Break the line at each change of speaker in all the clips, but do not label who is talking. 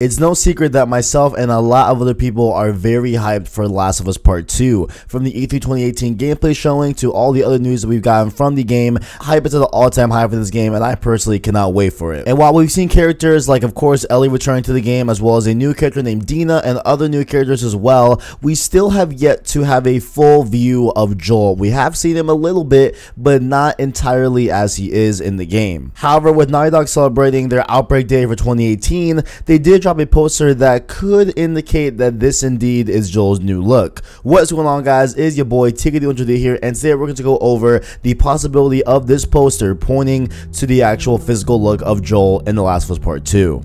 It's no secret that myself and a lot of other people are very hyped for Last of Us Part 2. From the E3 2018 gameplay showing to all the other news that we've gotten from the game, hype is at an all-time high for this game, and I personally cannot wait for it. And while we've seen characters like, of course, Ellie returning to the game, as well as a new character named Dina and other new characters as well, we still have yet to have a full view of Joel. We have seen him a little bit, but not entirely as he is in the game. However, with Naughty Dog celebrating their Outbreak Day for 2018, they did drop a poster that could indicate that this indeed is Joel's new look. What's going on, guys? Is your boy Tickety123 here, and today we're going to go over the possibility of this poster pointing to the actual physical look of Joel in The Last of Us Part 2.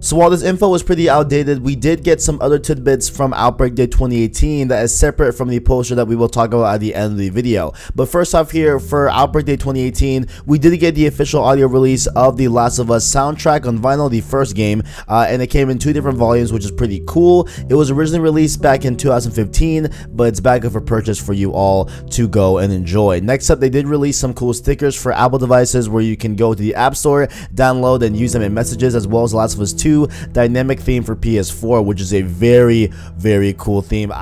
So while this info was pretty outdated, we did get some other tidbits from Outbreak Day 2018 that is separate from the poster that we will talk about at the end of the video. But first off here, for Outbreak Day 2018, we did get the official audio release of the Last of Us soundtrack on vinyl, the first game, and it came in 2 different volumes, which is pretty cool. It was originally released back in 2015, but it's back up for purchase for you all to go and enjoy. Next up, they did release some cool stickers for Apple devices where you can go to the App Store, download, and use them in messages, as well as Last of Us 2 dynamic theme for PS4, which is a very, very cool theme.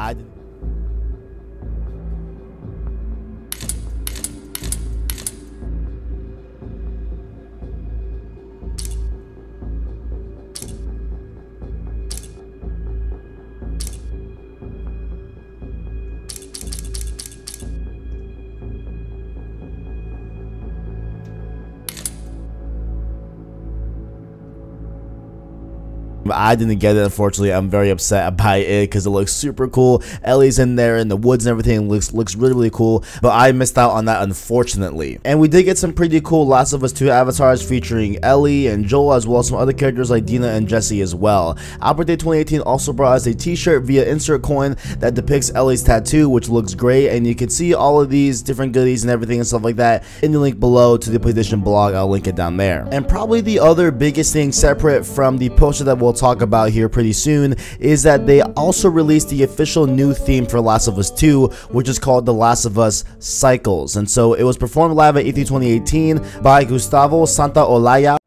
I didn't get it, unfortunately. I'm very upset about it because it looks super cool. Ellie's in there in the woods and everything. Looks really, really cool, but I missed out on that, unfortunately. And we did get some pretty cool Last of Us 2 avatars featuring Ellie and Joel, as well as some other characters like Dina and Jesse as well. Outbreak Day 2018 also brought us a t-shirt via insert coin that depicts Ellie's tattoo, which looks great, and you can see all of these different goodies and everything and stuff like that in the link below to the PlayStation blog. I'll link it down there. And probably the other biggest thing separate from the poster that we'll talk about here pretty soon is that they also released the official new theme for Last of Us 2, which is called The Last of Us Cycles. And so it was performed live at E3 2018 by Gustavo Santaolalla.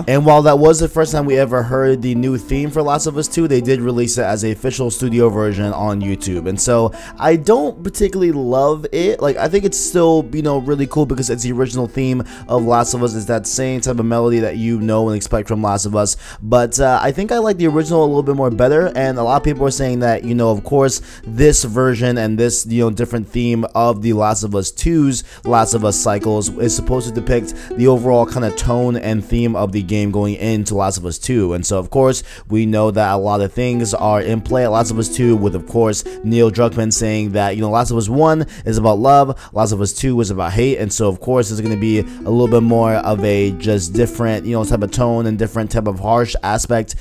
And while that was the first time we ever heard the new theme for Last of Us 2, they did release it as a official studio version on YouTube. And so I don't particularly love it. Like, I think it's still, you know, really cool because it's the original theme of Last of Us. It's that same type of melody that you know and expect from Last of Us. But I think I like the original a little bit more better. And a lot of people are saying that, you know, of course, this version and this, you know, different theme of the Last of Us 2's Last of Us Cycles is supposed to depict the overall kind of tone and theme of the game going into Last of Us 2. And so of course we know that a lot of things are in play at Last of Us 2, with of course Neil Druckmann saying that, you know, Last of Us 1 is about love, Last of Us 2 is about hate, and so of course there's going to be a little bit more of a just different, you know, type of tone and different type of harsh aspect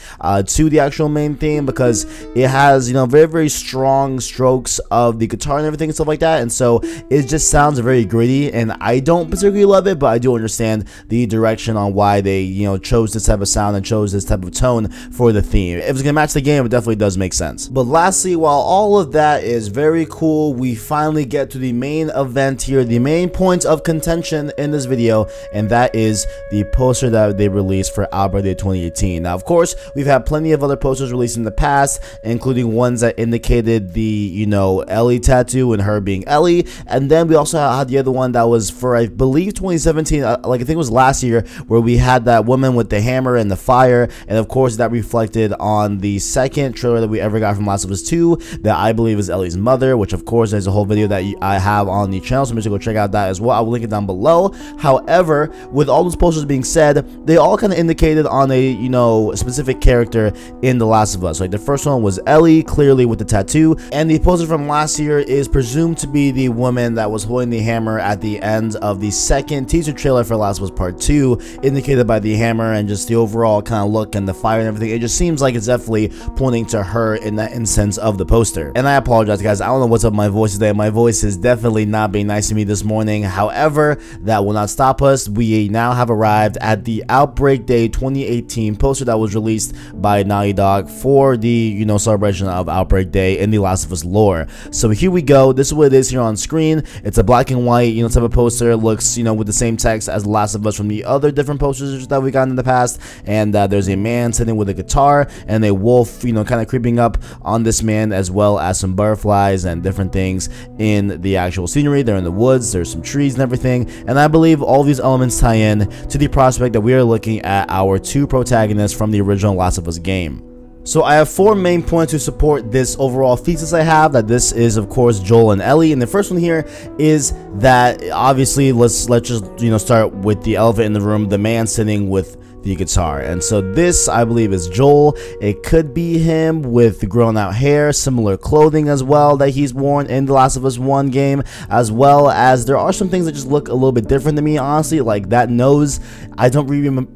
to the actual main theme, because it has, you know, very, very strong strokes of the guitar and everything and stuff like that, and so it just sounds very gritty, and I don't particularly love it, but I do understand the direction on why they, you know, chose this type of sound and chose this type of tone for the theme. If it's gonna match the game, it definitely does make sense. But lastly, while all of that is very cool, we finally get to the main event here, the main point of contention in this video, and that is the poster that they released for Outbreak Day 2018. Now, of course, we've had plenty of other posters released in the past, including ones that indicated the, you know, Ellie tattoo and her being Ellie, and then we also had the other one that was for, I believe, 2017, like I think it was last year, where we had that woman with the hammer and the fire, and of course that reflected on the second trailer that we ever got from Last of Us 2 that I believe is Ellie's mother, which of course there's a whole video that I have on the channel, so make sure to go check out that as well. I will link it down below. However, with all those posters being said, they all kind of indicated on a, you know, specific character in The Last of Us. Like the first one was Ellie, clearly with the tattoo, and the poster from last year is presumed to be the woman that was holding the hammer at the end of the second teaser trailer for Last of Us Part 2, indicated by the hammer and just the overall kind of look and the fire and everything, it just seems like it's definitely pointing to her in that instance of the poster. And I apologize, guys, I don't know what's up with my voice today. My voice is definitely not being nice to me this morning. However, that will not stop us. We now have arrived at the Outbreak Day 2018 poster that was released by Naughty Dog for the, celebration of Outbreak Day in the Last of Us lore. So here we go. This is what it is here on screen. It's a black and white, type of poster. It looks, with the same text as The Last of Us from the other different posters that we got in the past. And there's a man sitting with a guitar and a wolf, kind of creeping up on this man, as well as some butterflies and different things in the actual scenery. They're in the woods. There's some trees and everything. And I believe all these elements tie in to the prospect that we are looking at our two protagonists from the original Last of Us game. So I have 4 main points to support this overall thesis I have, that this is of course Joel and Ellie. And the first one here is that obviously let's just start with the elephant in the room, the man sitting with the guitar. And so this, I believe, is Joel. It could be him with grown out hair, similar clothing as well that he's worn in the Last of Us 1 game, as well as there are some things that just look a little bit different to me, honestly, like that nose. I don't really remember,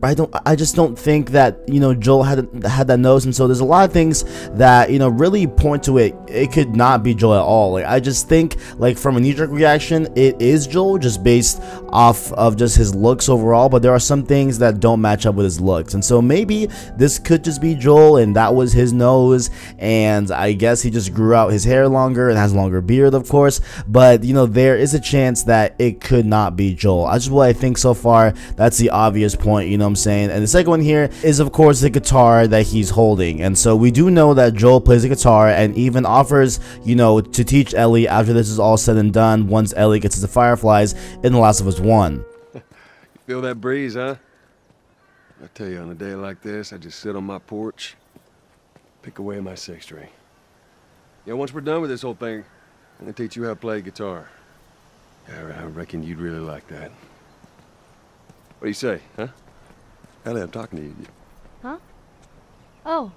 I just don't think that, Joel had that nose. And so there's a lot of things that, really point to it could not be Joel at all. Like, I just think, like, from a knee-jerk reaction, it is Joel, just based off of just his looks overall, but there are some things that don't match up with his looks. And so maybe this could just be Joel and that was his nose, and I guess he just grew out his hair longer and has a longer beard, of course. But there is a chance that it could not be Joel. That's just what I think so far. That's the obvious point, what I'm saying. And the second one here is of course the guitar that he's holding. And so we do know that Joel plays the guitar and even offers, to teach Ellie after this is all said and done, once Ellie gets to the fireflies in The Last of Us 1.
You feel that breeze, huh? I tell you, on a day like this, I just sit on my porch, pick away my 6 string. Once we're done with this whole thing, I'm gonna teach you how to play guitar. Yeah, I reckon you'd really like that. What do you say, huh? Ellie, I'm talking to you.
Huh? Oh,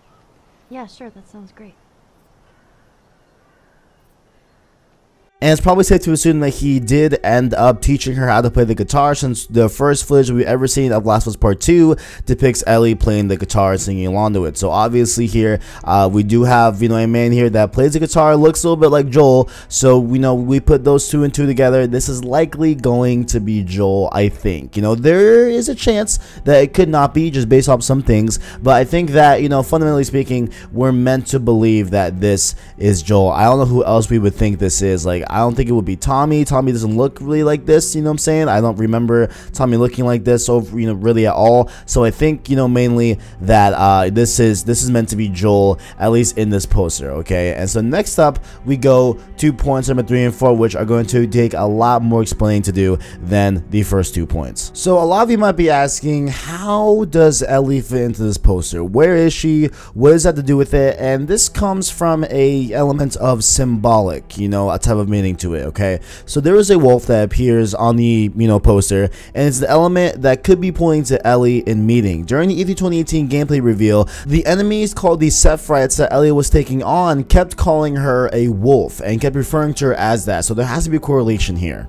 yeah, sure, that sounds great.
And it's probably safe to assume that he did end up teaching her how to play the guitar, since the first footage we've ever seen of Last of Us Part 2 depicts Ellie playing the guitar and singing along to it. So obviously here, we do have, a man here that plays the guitar, looks a little bit like Joel. So, we put those 2 and 2 together. This is likely going to be Joel, I think. There is a chance that it could not be, just based off some things. But I think that, fundamentally speaking, we're meant to believe that this is Joel. I don't know who else we would think this is. Like, I don't think it would be Tommy. Tommy doesn't look really like this, what I'm saying? I don't remember Tommy looking like this, really at all. So I think, mainly that this is meant to be Joel, at least in this poster, okay? And so next up, we go to points number 3 and 4, which are going to take a lot more explaining to do than the first 2 points. So a lot of you might be asking, how does Ellie fit into this poster? Where is she? What does that have to do with it? And this comes from a element of symbolic, a type of meaning to it, okay? So there is a wolf that appears on the poster, and it's the element that could be pointing to Ellie in meeting. During the E3 2018 gameplay reveal, the enemies called the Sephiroths that Ellie was taking on kept calling her a wolf and kept referring to her as that. So there has to be a correlation here.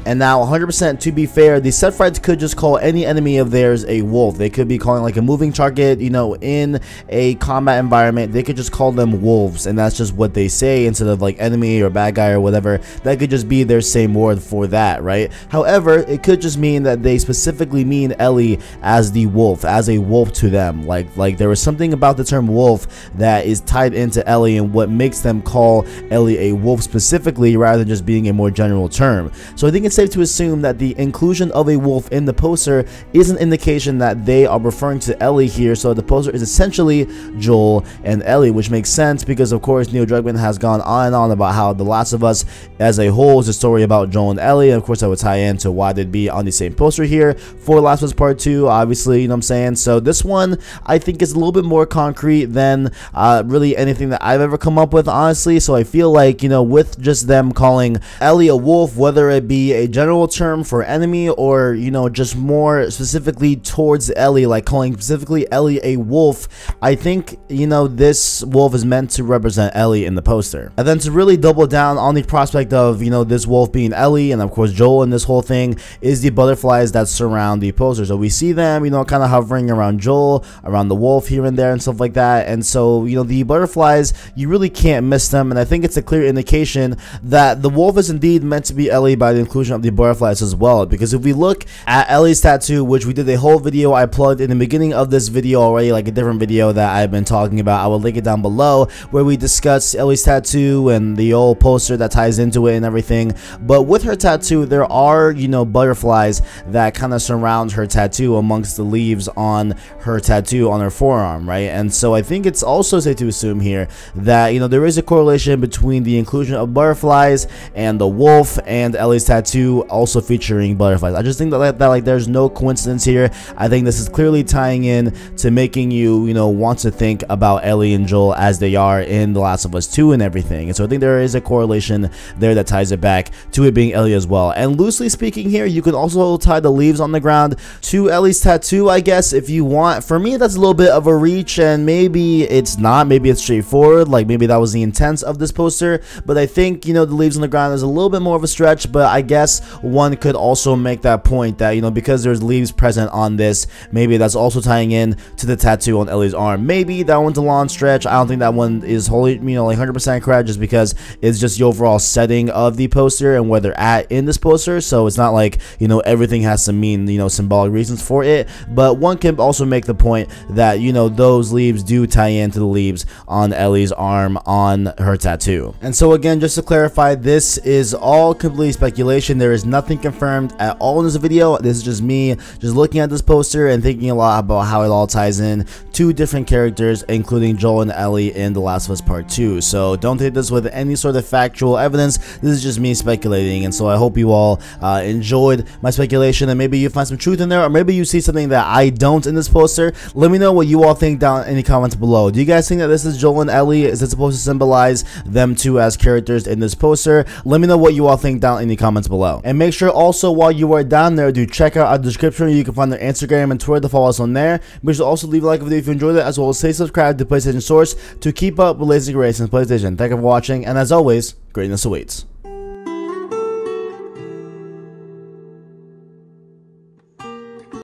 And now 100% to be fair, the Sephiroths could just call any enemy of theirs a wolf. They could be calling like a moving target, in a combat environment. They could just call them wolves, and that's just what they say instead of like enemy or bad guy or whatever. That could just be their same word for that, right? However, it could just mean that they specifically mean Ellie as the wolf, as a wolf to them. Like there was something about the term wolf that is tied into Ellie and what makes them call Ellie a wolf specifically, rather than just being a more general term. So I think it's safe to assume that the inclusion of a wolf in the poster is an indication that they are referring to Ellie here. So the poster is essentially Joel and Ellie, which makes sense because of course Neil Druckmann has gone on and on about how The Last of Us as a whole is a story about Joel and Ellie, and of course that would tie into why they'd be on the same poster here for Last of Us Part 2, obviously, what I'm saying? So this one I think is a little bit more concrete than really anything that I've ever come up with, honestly. So I feel like, with just them calling Ellie a wolf, whether it be a general term for enemy, or, you know, just more specifically towards Ellie, like calling specifically Ellie a wolf, I think, you know, this wolf is meant to represent Ellie in the poster. And then to really double down on the prospect of, you know, this wolf being Ellie, and of course Joel in this whole thing, is the butterflies that surround the poster. So we see them, you know, kind of hovering around Joel, around the wolf here and there and stuff like that. And so, you know, the butterflies, you really can't miss them, and I think it's a clear indication that the wolf is indeed meant to be Ellie by the inclusion of the butterflies as well. Because if we look at Ellie's tattoo, which we did a whole video I plugged in the beginning of this video already, like a different video that I've been talking about, I will link it down below, where we discuss Ellie's tattoo and the old poster that ties into it and everything. But with her tattoo, there are, you know, butterflies that kind of surround her tattoo amongst the leaves on her tattoo on her forearm, right? And so I think it's also safe to assume here that, you know, there is a correlation between the inclusion of butterflies and the wolf and Ellie's tattoo also featuring butterflies. I just think that like there's no coincidence here. I think this is clearly tying in to making you, you know, want to think about Ellie and Joel as they are in The Last of Us 2 and everything. And so I think there is a correlation there that ties it back to it being Ellie as well. And loosely speaking here, you can also tie the leaves on the ground to Ellie's tattoo, I guess, if you want. For me, that's a little bit of a reach, and maybe it's not, maybe it's straightforward, like maybe that was the intent of this poster. But I think, you know, the leaves on the ground is a little bit more of a stretch, but I guess one could also make that point that, you know, because there's leaves present on this, maybe that's also tying in to the tattoo on Ellie's arm. Maybe that one's a long stretch. I don't think that one is wholly, you know, like 100% correct, just because it's just the overall setting of the poster and where they're at in this poster. So it's not like, you know, everything has to mean, you know, symbolic reasons for it. But one can also make the point that, you know, those leaves do tie into the leaves on Ellie's arm on her tattoo. And so again, just to clarify, this is all complete speculation. There is nothing confirmed at all in this video. This is just me just looking at this poster and thinking a lot about how it all ties in to different characters, including Joel and Ellie in The Last of Us Part 2. So don't take this with any sort of factual evidence. This is just me speculating. And so I hope you all enjoyed my speculation, and maybe you find some truth in there, or maybe you see something that I don't in this poster. Let me know what you all think down in the comments below. Do you guys think that this is Joel and Ellie? Is it supposed to symbolize them two as characters in this poster? Let me know what you all think down in the comments below. And make sure also, while you are down there, to check out our description. You can find their Instagram and Twitter to follow us on there. Make sure to also leave a like video if you enjoyed it, as well as stay subscribed to PlayStation Source to keep up with latest race and PlayStation. Thank you for watching, and as always, greatness awaits.